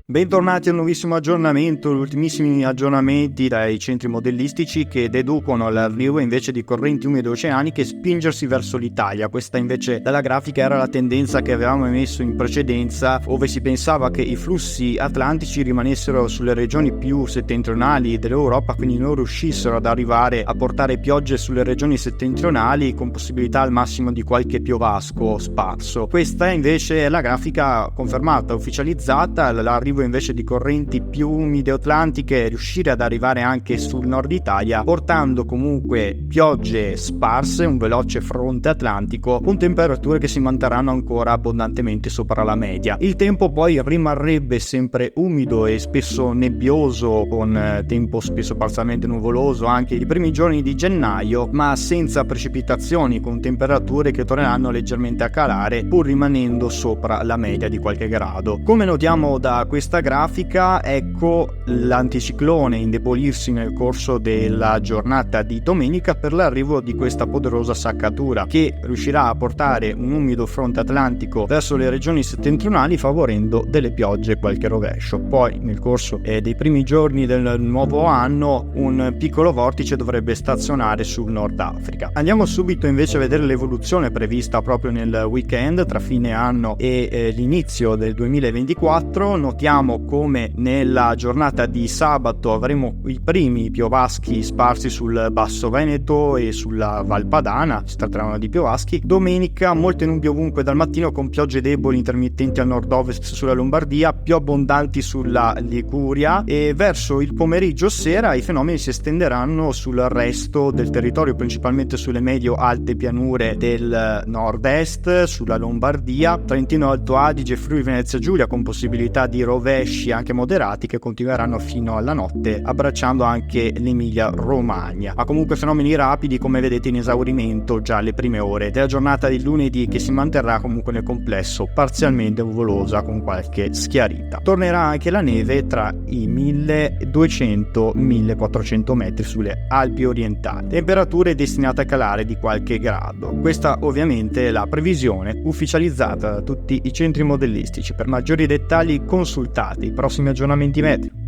Bentornati al nuovissimo aggiornamento, gli ultimissimi aggiornamenti dai centri modellistici che deducono l'arrivo invece di correnti umide oceaniche spingersi verso l'Italia. Questa invece dalla grafica era la tendenza che avevamo emesso in precedenza, dove si pensava che i flussi atlantici rimanessero sulle regioni più settentrionali dell'Europa, quindi non riuscissero ad arrivare a portare piogge sulle regioni settentrionali con possibilità al massimo di qualche piovasco sparso. Questa invece è la grafica confermata, ufficializzata, l'arrivo invece di correnti più umide atlantiche riuscire ad arrivare anche sul nord Italia, portando comunque piogge sparse, un veloce fronte atlantico con temperature che si manterranno ancora abbondantemente sopra la media. Il tempo poi rimarrebbe sempre umido e spesso nebbioso, con tempo spesso parzialmente nuvoloso anche i primi giorni di gennaio, ma senza precipitazioni, con temperature che torneranno leggermente a calare pur rimanendo sopra la media di qualche grado. Come notiamo da questa grafica, ecco l'anticiclone indebolirsi nel corso della giornata di domenica per l'arrivo di questa poderosa saccatura che riuscirà a portare un umido fronte atlantico verso le regioni settentrionali, favorendo delle piogge e qualche rovescio. Poi nel corso dei primi giorni del nuovo anno un piccolo vortice dovrebbe stazionare sul Nord Africa. Andiamo subito invece a vedere l'evoluzione prevista proprio nel weekend tra fine anno e l'inizio del 2024. Notiamo come nella giornata di sabato avremo i primi piovaschi sparsi sul Basso Veneto e sulla Val Padana, si tratteranno di piovaschi. Domenica molte nubi ovunque dal mattino, con piogge deboli intermittenti al nord-ovest sulla Lombardia, più abbondanti sulla Liguria, e verso il pomeriggio sera i fenomeni si estenderanno sul resto del territorio, principalmente sulle medio-alte pianure del nord-est, sulla Lombardia, Trentino Alto Adige, Friuli Venezia Giulia, con possibilità di rovesci anche moderati che continueranno fino alla notte, abbracciando anche l'Emilia Romagna. Ma comunque fenomeni rapidi, come vedete, in esaurimento già alle prime ore della giornata di lunedì, che si manterrà comunque nel complesso parzialmente nuvolosa con qualche schiarita. Tornerà anche la neve tra i 1200-1400 metri sulle Alpi orientali. Temperature destinate a calare di qualche grado. Questa ovviamente è la previsione ufficializzata da tutti i centri modellistici. Per maggiori dettagli consultate i prossimi aggiornamenti meteo.